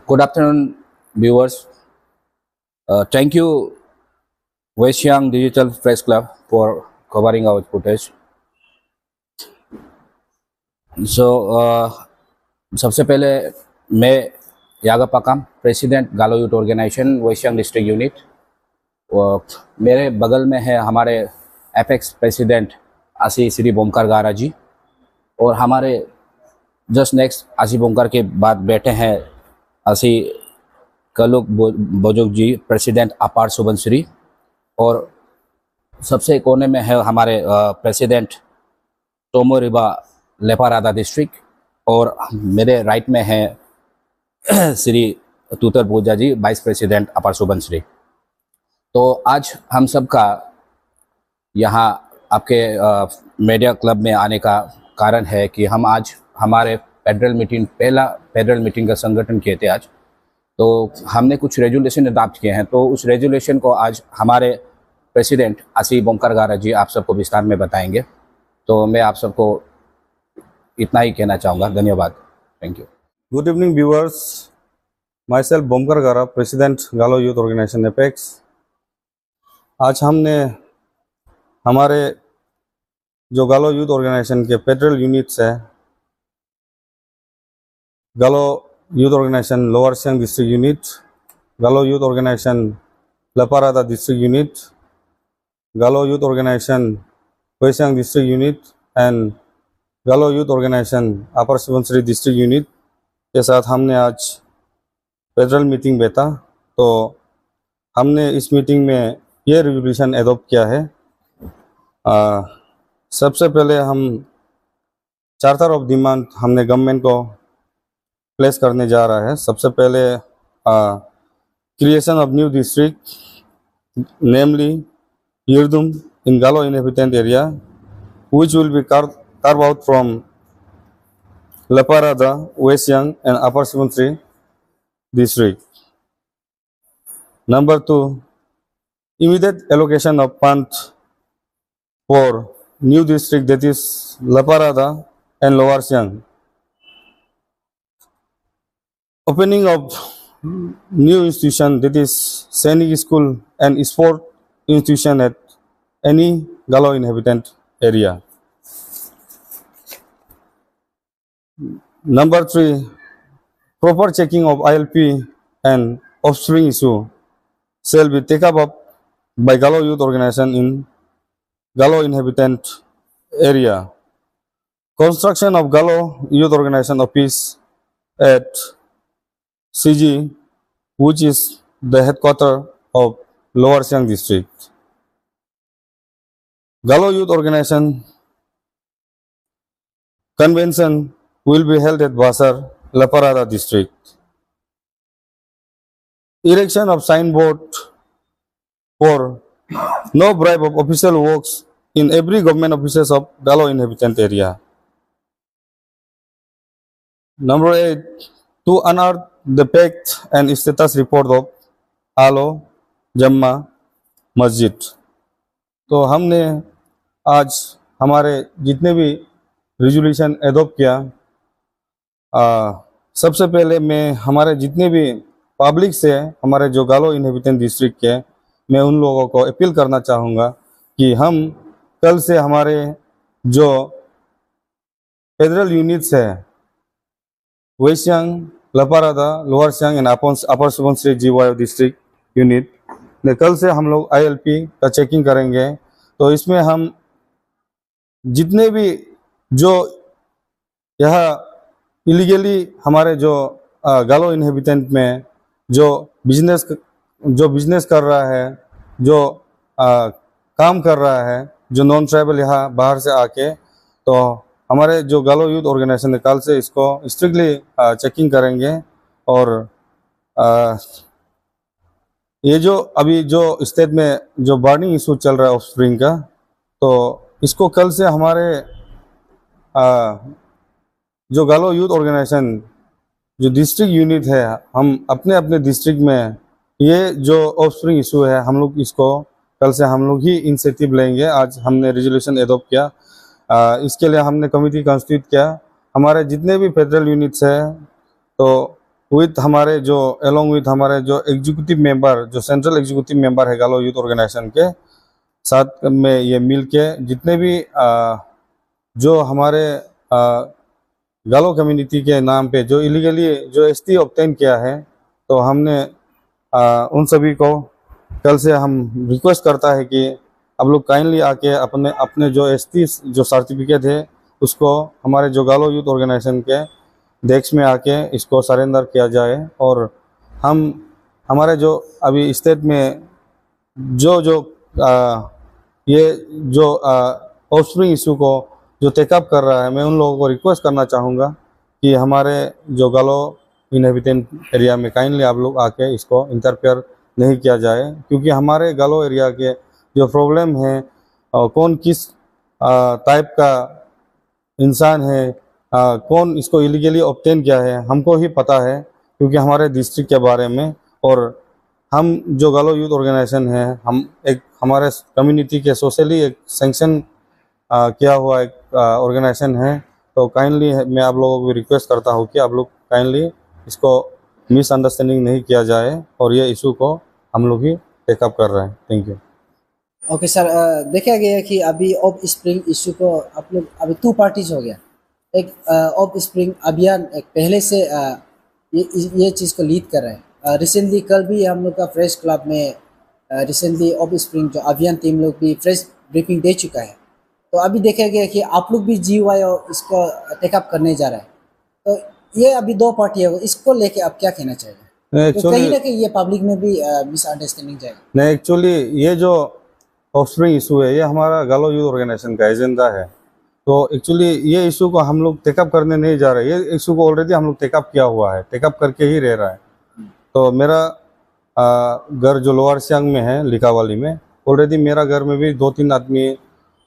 Good afternoon, viewers. Thank you, West Digital Press Club, for covering our footage. सबसे पहले मैं Yaga Pakam, president Galo youth organisation west district unit. मेरे बगल में है हमारे एपेक्स प्रेसिडेंट आसी श्री बोमकर गारा जी, और हमारे जस्ट नेक्स्ट आसी बोमकर के बाद बैठे हैं आसी कलुक बोजुक जी, प्रेसिडेंट अपार सुबनश्री, और सबसे कोने में है हमारे प्रेसिडेंट टोमोरिबा लेपारादा डिस्ट्रिक्ट, और मेरे राइट में है श्री तूतर पूजा जी, वाइस प्रेसिडेंट अपार सुबनश्री। तो आज हम सब का यहाँ आपके मीडिया क्लब में आने का कारण है कि हम आज हमारे फेडरल मीटिंग, पहला फेडरल मीटिंग का संगठन किए थे आज। तो हमने कुछ रेजुलेशन अडॉप्ट किए हैं, तो उस रेजुलेशन को आज हमारे प्रेसिडेंट आसी बोमकर गारा जी आप सबको विस्तार में बताएंगे। तो मैं आप सबको इतना ही कहना चाहूँगा। धन्यवाद। Thank you. Good evening viewers, myself Bomkar Gara, president Galo youth organisation apex. आज हमने हमारे जो गालो यूथ ऑर्गेनाइजेशन के फेडरल यूनिट्स है, Galo youth organisation Lower Siang district unit, Galo youth organisation Lepa Rada district unit, Galo youth organisation West Siang district unit and Galo youth organisation Upper Subansiri district unit के साथ हमने आज फेडरल मीटिंग बैठा। तो हमने इस मीटिंग में ये रेजोल्यूशन एडॉप्ट किया है। सबसे पहले हम चार्टर ऑफ डिमांड हमने गवर्नमेंट को प्लेस करने जा रहा है। सबसे पहले क्रिएशन ऑफ न्यू डिस्ट्रिक्ट, नेमली यर्दुम इन गालो inhabitant area, which will be carved out from Leparada, West Siang and Upper Subansiri district. Number 2, immediate allocation of funds for new district, that is Leparada and Lower Siang. Opening of new institution, that is Sainik School and Sport institution at any Galo inhabitant area. Number 3, proper checking of ILP and offspring issue shall be taken up by Galo youth organization in Galo inhabitant area. Construction of Galo youth organization office at CG, which is the headquarters of Lower Siang district. Galo youth organization convention will be held at Basar, Leparada district. Erection of signboard for no bribe of official works in every government offices of Galo inhabitant area. Number 8, to unearth the fact and status report of Alo Jamma Masjid. तो हमने आज हमारे जितने भी resolution adopt किया, सबसे पहले मैं हमारे जितने भी पब्लिक से, हमारे जो गालो इनहेबिटेंट डिस्ट्रिक्ट के, मैं उन लोगों को अपील करना चाहूँगा कि हम कल से हमारे जो फेडरल यूनिट्स है West Siang, Lepa Rada, Lower Siang and Upper Subansiri GY district unit ने कल से हम लोग ILP का चेकिंग करेंगे। तो इसमें हम जितने भी जो यहाँ इलीगली हमारे जो गालो इनहेबिटेंट में जो बिजनेस कर रहा है, जो काम कर रहा है, जो नॉन ट्राइबल यहाँ बाहर से आके, तो हमारे जो गालो यूथ ऑर्गेनाइजेशन है कल से इसको स्ट्रिक्टली चेकिंग करेंगे। और ये जो अभी जो स्टेट में जो बर्निंग इशू चल रहा है ऑफस्प्रिंग का, तो इसको कल से हमारे जो गालो यूथ ऑर्गेनाइजेशन जो डिस्ट्रिक्ट यूनिट है, हम अपने अपने डिस्ट्रिक्ट में ये जो ऑफस्प्रिंग इशू है, हम लोग इसको कल से हम लोग ही इनिशिएटिव लेंगे। आज हमने रेजोल्यूशन एडॉप्ट किया, इसके लिए हमने कमेटी कॉन्स्टिट्यूट किया। हमारे जितने भी फेडरल यूनिट्स हैं, तो विथ हमारे जो एलोंग विथ हमारे जो एग्जीक्यूटिव मेंबर, जो सेंट्रल एग्जीक्यूटिव मेंबर है गालो यूथ ऑर्गेनाइजेशन के साथ में ये मिल के जितने भी जो हमारे गालो कम्युनिटी के नाम पे जो इलीगली जो एसटी ऑब्टेन किया है, तो हमने उन सभी को कल से हम रिक्वेस्ट करता है कि आप लोग काइंडली आके अपने अपने जो एसटी जो सर्टिफिकेट है उसको हमारे जो गालो यूथ ऑर्गेनाइजेशन के डेस्क में आके इसको सरेंडर किया जाए। और हम हमारे जो अभी स्टेट में जो जो ये जो ऑफस्प्रिंग इशू को जो टेकअप कर रहा है, मैं उन लोगों को रिक्वेस्ट करना चाहूँगा कि हमारे जो गालो इनहेबिटेंट एरिया में काइंडली आप लोग आके इसको इंटरफेयर नहीं किया जाए, क्योंकि हमारे गालो एरिया के जो प्रॉब्लम है कौन किस टाइप का इंसान है, कौन इसको इलीगली ऑब्टेन किया है, हमको ही पता है क्योंकि हमारे डिस्ट्रिक्ट के बारे में। और हम जो गालो यूथ ऑर्गेनाइजेशन है, हम एक हमारे कम्युनिटी के सोशली एक सैंक्शन किया हुआ एक ऑर्गेनाइजेशन है। तो काइंडली मैं आप लोगों को रिक्वेस्ट करता हूँ कि आप लोग काइंडली इसको मिसअंडरस्टैंडिंग नहीं किया जाए और ये इशू को हम लोग ही टेकअप कर रहे हैं। Thank you. ओके सर, देखा गया है कि अभी ऑफ स्प्रिंग इशू को आप लोग अभी 2 पार्टीज हो गया। एक ऑफ स्प्रिंग अभियान एक पहले से ये चीज़ को लीड कर रहे हैं। रिसेंटली कल भी हम लोग का फ्रेश क्लब में रिसेंटली ऑफ स्प्रिंग जो अभियान टीम लोग भी फ्रेश ब्रीफिंग दे चुका है। तो अभी देखा गया कि आप लोग भी GY इसको टेकअप करने जा रहे हैं। तो ये अभी 2 पार्टी है, इसको लेके आप क्या कहना चाहिए? तो कहीं ना कहीं ये पब्लिक में भी मिसअंडरस्टैंडिंग जाएगा। नहीं, एक्चुअली ये जो ऑफस्प्रिंग इशू है ये हमारा गालो यूथ ऑर्गेनाइजेशन का एजेंडा है। तो एक्चुअली ये इशू को हम लोग टेकअप करने नहीं जा रहे, ये इशू को ऑलरेडी हम लोग टेकअप किया हुआ है, टेकअप करके ही रह रहा है। तो मेरा घर जो लोअर सियांग में है लिकावाली में, ऑलरेडी मेरा घर में भी 2-3 आदमी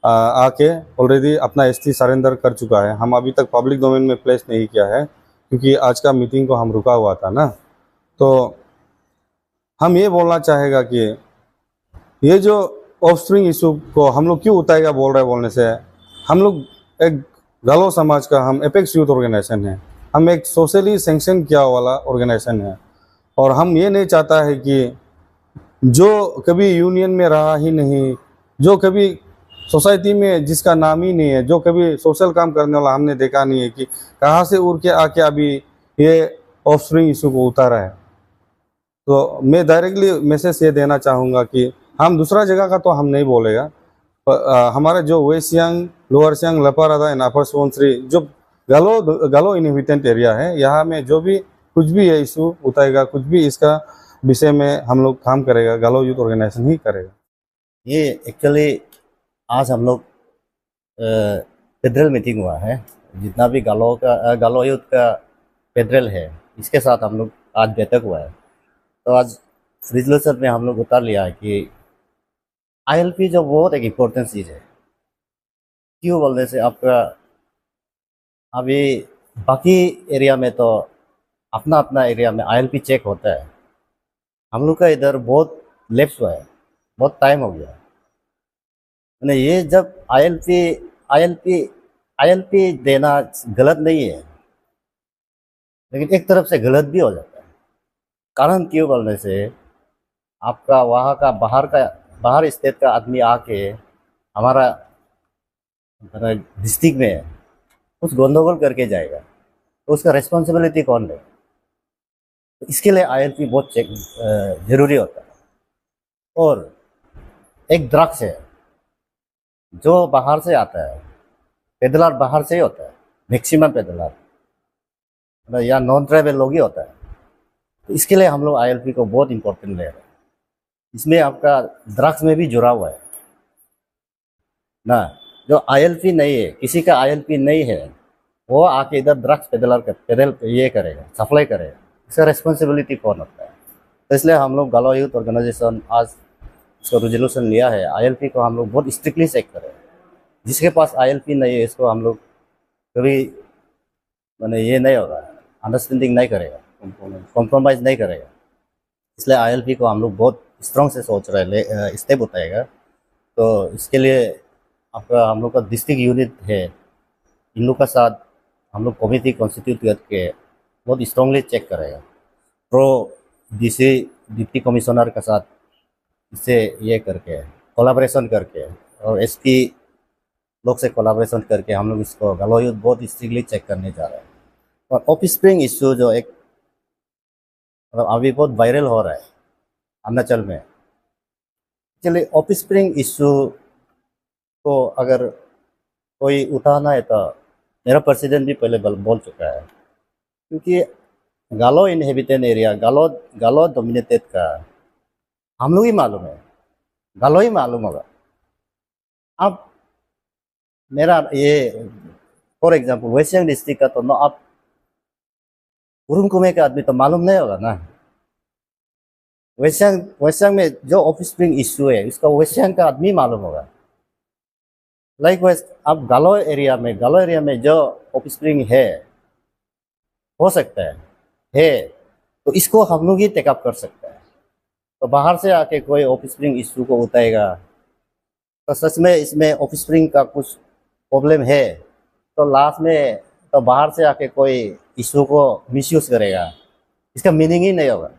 आके ऑलरेडी अपना ST सरेंडर कर चुका है। हम अभी तक पब्लिक डोमेन में प्लेस नहीं किया है क्योंकि आज का मीटिंग को हम रुका हुआ था ना। तो हम ये बोलना चाहेगा कि ये जो ऑफस्प्रिंग इशू को हम लोग क्यों उठाएगा बोल रहे बोलने से, हम लोग एक गालो समाज का हम एपेक्स यूथ ऑर्गेनाइजेशन है, हम एक सोशली सैंक्शन किया वाला ऑर्गेनाइजेशन है। और हम ये नहीं चाहता है कि जो कभी यूनियन में रहा ही नहीं, जो कभी सोसाइटी में जिसका नाम ही नहीं है, जो कभी सोशल काम करने वाला हमने देखा नहीं है, कि कहाँ से उड़ के आके अभी ये ऑफस्प्रिंग इशू को उतारा है। तो मैं डायरेक्टली मैसेज ये देना चाहूँगा कि हम दूसरा जगह का तो हम नहीं बोलेगा, हमारे जो West Siang, Lower Siang, Lepa Rada and Upper Subansiri जो गालो इनहेबिटेंट एरिया है, यहाँ में जो भी कुछ भी ये इशू उठाएगा, कुछ भी इसका विषय में हम लोग काम करेगा, गालो यूथ ऑर्गेनाइजेशन ही करेगा। ये एक्चुअली आज हम लोग फेडरल मीटिंग हुआ है, जितना भी गालो यूथ का फेडरल है, इसके साथ हम लोग आज बैठक हुआ है। तो आज रिजोल्यूशन में हम लोग उतार लिया है कि ILP जो बहुत एक इम्पोर्टेंट चीज़ है। क्यों बोलने से आपका अभी बाकी एरिया में तो अपना अपना एरिया में ILP चेक होता है, हम लोग का इधर बहुत लेफ्ट हुआ है, बहुत टाइम हो गया। मैंने ये जब ILP देना गलत नहीं है, लेकिन एक तरफ से गलत भी हो जाता है। कारण क्यों बोलने से आपका वहाँ का बाहर स्टेट का आदमी आके हमारा डिस्ट्रिक्ट में कुछ गंदरगोल करके जाएगा, तो उसका रिस्पॉन्सिबिलिटी कौन है? तो इसके लिए ILP बहुत चेक जरूरी होता है। और एक ड्रग्स है जो बाहर से आता है, पेडलर बाहर से ही होता है, मैक्सिमम पेडलर या नॉन ट्राइबल लोग ही होता है। तो इसके लिए हम लोग ILP को बहुत इम्पोर्टेंट ले रहे हैं। इसमें आपका ड्रग्स में भी जुड़ा हुआ है ना। जो ILP नहीं है, किसी का ILP नहीं है, वो आके इधर ड्रग्स पेडल ये करेगा, सप्लाई करेगा, इसका रिस्पॉन्सिबिलिटी कौन होता है? तो इसलिए हम लोग गालो यूथ ऑर्गेनाइजेशन आज इसको रेजोल्यूशन लिया है, ILP को हम लोग बहुत स्ट्रिक्टली चेक करें। जिसके पास ILP नहीं है, इसको हम लोग कभी मैंने ये नहीं होगा, अंडरस्टैंडिंग नहीं करेगा, कॉम्प्रोमाइज़ नहीं करेगा। इसलिए ILP को हम लोग बहुत स्ट्रॉन्ग से सोच रहे हैं, स्टेप उठाएगा। तो इसके लिए आपका हम लोग का डिस्ट्रिक्ट यूनिट है, इन लोग का साथ हम लोग कमिटी कॉन्स्टिट्यूट करके बहुत स्ट्रांगली चेक करेगा। प्रो डीसी डिप्टी कमिश्नर के साथ इससे ये करके कोलाब्रेशन करके और एसपी लोग से कोलाब्रेशन करके हम लोग इसको गालो यूथ बहुत स्ट्रिक्टली चेक करने जा रहे हैं। और ऑफस्प्रिंग इशू जो एक मतलब अभी बहुत वायरल हो रहा है अरुणाचल में। चलिए ऑफस्प्रिंग इशू को अगर कोई उठाना है तो मेरा प्रेसिडेंट भी पहले बोल चुका है, क्योंकि गालो इनहेबिटेड एरिया, गालो डोमिनेटेड का हम लोग ही मालूम है, गालो ही मालूम होगा। अब मेरा ये for example west Siang district का तो आप उरुम कुमे का आदमी तो मालूम नहीं होगा ना। वेस्ट सियांग में जो ऑफस्प्रिंग इशू है उसका वेस्ट सियांग का आदमी मालूम होगा। लाइक वेस्ट अब गालो एरिया में जो ऑफस्प्रिंग है हो सकता है तो इसको हम लोग ही टेकअप कर सकते हैं। तो बाहर से आके कोई ऑफस्प्रिंग इशू को उठाएगा तो सच में इसमें ऑफस्प्रिंग का कुछ प्रॉब्लम है तो लास्ट में तो बाहर से आके कोई इशू को मिसयूज करेगा, इसका मीनिंग ही नहीं होगा,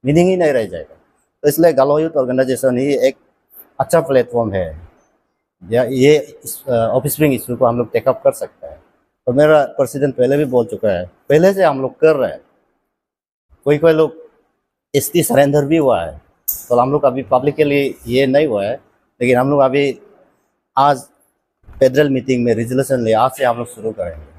मीनिंग ही नहीं रह जाएगा। तो इसलिए गालो यूथ ऑर्गेनाइजेशन ही एक अच्छा प्लेटफॉर्म है या ये ऑफस्प्रिंग इशू को हम लोग टेकअप कर सकते हैं। तो मेरा प्रेसिडेंट पहले भी बोल चुका है, पहले से हम लोग कर रहे हैं। कोई लोग एसटी सरेंडर भी हुआ है तो हम लोग अभी पब्लिकली ये नहीं हुआ है, लेकिन हम लोग अभी आज फेडरल मीटिंग में रिजोल्यूशन ले आज से हम लोग शुरू करेंगे।